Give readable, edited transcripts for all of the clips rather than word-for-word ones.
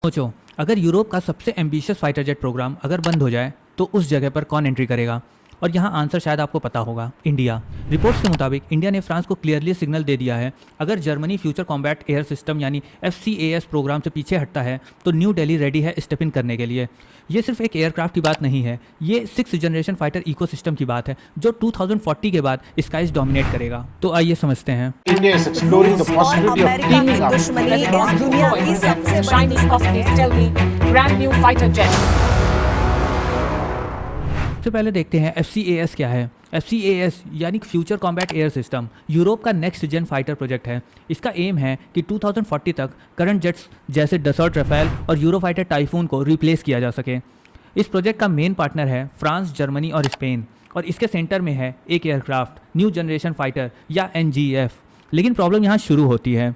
सोचो, अगर यूरोप का सबसे एम्बिशियस फाइटर जेट प्रोग्राम अगर बंद हो जाए तो उस जगह पर कौन एंट्री करेगा? और यहाँ आंसर शायद आपको पता होगा, इंडिया। रिपोर्ट्स के मुताबिक इंडिया ने फ्रांस को क्लियरली सिग्नल दे दिया है, अगर Germany future combat air system यानी FCAS प्रोग्राम से पीछे हटता है तो न्यू दिल्ली रेडी है स्टेप इन करने के लिए। ये सिर्फ एक एयरक्राफ्ट की बात नहीं है, ये 6th जनरेशन फाइटर इकोसिस्टम की बात है जो 2040 के बाद स्काइज डोमिनेट करेगा। तो आइए समझते हैं। India is exploring the possibility of America teaming की up. दुश्मनी इस दुनिया की सबसे बड़ी Chinese companies tell me brand new fighter jet. सबसे पहले देखते हैं FCAS क्या है। FCAS यानी future combat air system Europe का नेक्स्ट जेन फाइटर प्रोजेक्ट है। इसका एम है कि 2040 तक करंट जेट्स जैसे डसॉल्ट राफेल और यूरोफाइटर टाइफून को रिप्लेस किया जा सके। इस प्रोजेक्ट का मेन पार्टनर है फ्रांस, जर्मनी और स्पेन, और इसके सेंटर में है एक एयरक्राफ्ट न्यू जनरेशन फाइटर या NGF। लेकिन प्रॉब्लम यहाँ शुरू होती है।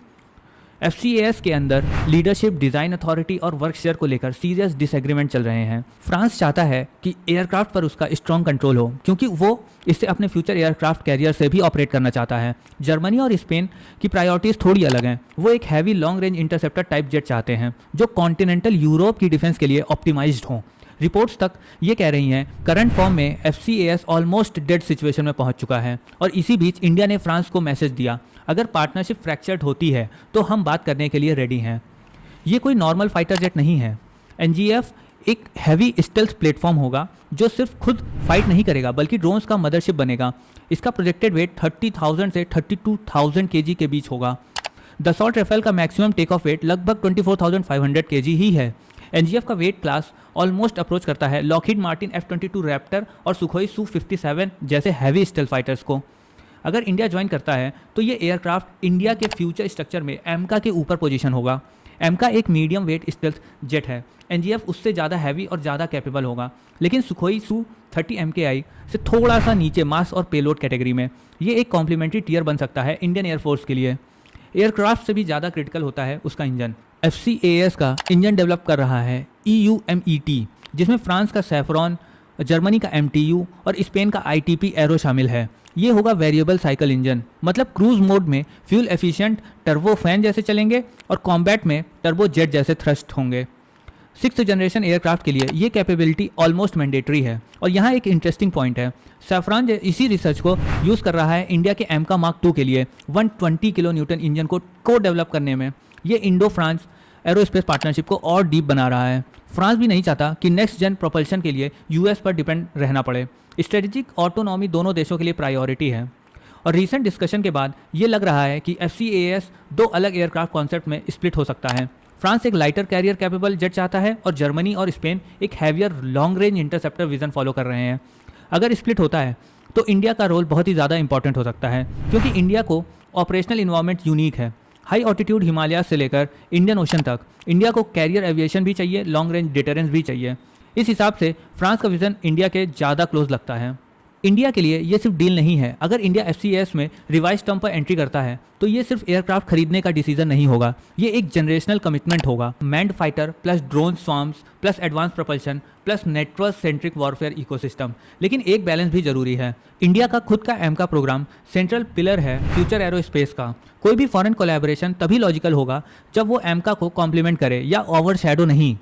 FCAS के अंदर लीडरशिप, डिज़ाइन अथॉरिटी और वर्क शेयर को लेकर सीरियस डिसएग्रीमेंट चल रहे हैं। फ्रांस चाहता है कि एयरक्राफ्ट पर उसका स्ट्रॉन्ग कंट्रोल हो क्योंकि वो इससे अपने फ्यूचर एयरक्राफ्ट कैरियर से भी ऑपरेट करना चाहता है। जर्मनी और स्पेन की प्रायोरिटीज़ थोड़ी अलग हैं। वो एक heavy long range interceptor type jet चाहते हैं जो कॉन्टिनेंटल यूरोप की डिफेंस के लिए ऑप्टिमाइज्ड हों। रिपोर्ट्स तक ये कह रही हैं करंट फॉर्म में FCAS ऑलमोस्ट डेड सिचुएशन में पहुंच चुका है, और इसी बीच इंडिया ने फ्रांस को मैसेज दिया, अगर पार्टनरशिप फ्रैक्चर्ड होती है तो हम बात करने के लिए रेडी हैं। ये कोई नॉर्मल फाइटर जेट नहीं है। NGF एक हैवी स्टेल्थ प्लेटफॉर्म होगा जो सिर्फ खुद फाइट नहीं करेगा बल्कि ड्रोन्स का मदरशिप बनेगा। इसका प्रोजेक्टेड वेट 30,000 से 32,000 kg के बीच होगा। दसॉल्ट राफेल का मैक्सिमम टेक ऑफ वेट लगभग 24,500 kg ही है। NGF का वेट क्लास ऑलमोस्ट अप्रोच करता है लॉकहीड मार्टिन F-22 रैप्टर और सुखोई Su-57 जैसे हैवी स्टेल्थ फाइटर्स को। अगर इंडिया ज्वाइन करता है तो ये एयरक्राफ्ट इंडिया के फ्यूचर स्ट्रक्चर में एमका के ऊपर पोजीशन होगा। एमका एक मीडियम वेट स्टेल्थ जेट है, NGF उससे ज़्यादा हैवी और ज़्यादा कैपेबल होगा, लेकिन सुखोई Su-30 MKI से थोड़ा सा नीचे मास और पेलोड कैटेगरी में। ये एक कॉम्प्लीमेंट्री टियर बन सकता है इंडियन एयरफोर्स के लिए। एयरक्राफ्ट से भी ज़्यादा क्रिटिकल होता है उसका इंजन। FCAS का इंजन डेवलप कर रहा है EUMET, जिसमें फ्रांस का सैफरॉन, जर्मनी का MTU और स्पेन का ITP एरो शामिल है। ये होगा वेरिएबल साइकिल इंजन, मतलब क्रूज मोड में फ्यूल एफिशिएंट टर्बो फैन जैसे चलेंगे और कॉम्बैट में टर्बो जेट जैसे थ्रस्ट होंगे। 6th जनरेशन एयरक्राफ्ट के लिए ये कैपेबिलिटी ऑलमोस्ट मैंडेटरी है। और यहाँ एक इंटरेस्टिंग पॉइंट है, सैफरॉन इसी रिसर्च को यूज़ कर रहा है इंडिया के एमका मार्क 2 के लिए 120 किलो न्यूटन इंजन को डेवलप करने में। ये इंडो फ्रांस एरोस्पेस पार्टनरशिप को और डीप बना रहा है। फ्रांस भी नहीं चाहता कि नेक्स्ट जेन प्रोपल्शन के लिए US पर डिपेंड रहना पड़े। स्ट्रेटेजिक ऑटोनॉमी दोनों देशों के लिए प्रायोरिटी है। और रीसेंट डिस्कशन के बाद ये लग रहा है कि FCAS 2 अलग एयरक्राफ्ट कॉन्सेप्ट में स्प्लिट हो सकता है। फ्रांस एक लाइटर कैरियर कैपेबल जेट चाहता है और जर्मनी और स्पेन एक heavier long range interceptor vision follow कर रहे हैं। अगर स्प्लिट होता है तो इंडिया का रोल बहुत ही ज़्यादा इंपॉर्टेंट हो सकता है, क्योंकि इंडिया को ऑपरेशनल इन्वायरमेंट यूनिक है। हाई ऑल्टीट्यूड हिमालय से लेकर इंडियन ओशन तक इंडिया को कैरियर एविएशन भी चाहिए, लॉन्ग रेंज डिटरेंस भी चाहिए। इस हिसाब से फ्रांस का विजन इंडिया के ज़्यादा क्लोज लगता है। इंडिया के लिए ये सिर्फ डील नहीं है। अगर इंडिया FCAS में रिवाइज टर्म पर एंट्री करता है तो ये सिर्फ एयरक्राफ्ट खरीदने का डिसीजन नहीं होगा, ये एक जनरेशनल कमिटमेंट होगा। Manned fighter plus drone swarms plus advance propulsion plus network centric warfare ecosystem. लेकिन एक बैलेंस भी जरूरी है। इंडिया का खुद का एमका प्रोग्राम सेंट्रल पिलर है फ्यूचर एरोस्पेस का। कोई भी फॉरेन कोलैबोरेशन तभी लॉजिकल होगा जब वो एमका को कॉम्प्लीमेंट करे या ओवरशैडो नहीं।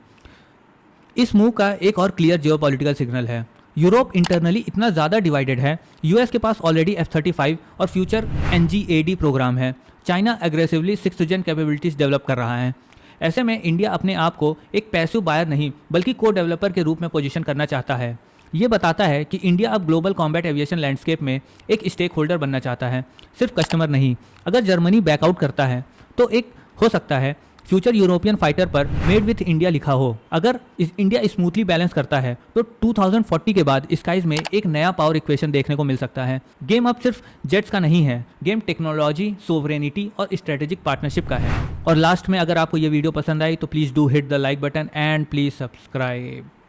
इस मूव का एक और क्लियर जियोपॉलिटिकल सिग्नल है। यूरोप इंटरनली इतना ज़्यादा डिवाइडेड है। US के पास ऑलरेडी F-35 और फ्यूचर NGAD प्रोग्राम है। चाइना एग्रेसिवली 6th जेन कैपेबिलिटीज़ डेवलप कर रहा है। ऐसे में इंडिया अपने आप को एक पैसिव बायर नहीं बल्कि को डेवलपर के रूप में पोजीशन करना चाहता है। ये बताता है कि इंडिया अब ग्लोबल कॉम्बैट एविएशन लैंडस्केप में एक स्टेक होल्डर बनना चाहता है, सिर्फ कस्टमर नहीं। अगर जर्मनी बैकआउट करता है तो एक हो सकता है फ्यूचर यूरोपियन फाइटर पर मेड विथ इंडिया लिखा हो। अगर इंडिया स्मूथली बैलेंस करता है तो 2040 के बाद स्काइज में एक नया पावर इक्वेशन देखने को मिल सकता है। गेम अब सिर्फ जेट्स का नहीं है, गेम टेक्नोलॉजी, सोवरेनिटी और स्ट्रेटेजिक पार्टनरशिप का है। और लास्ट में, अगर आपको ये वीडियो पसंद आई तो please do hit the like button and please subscribe.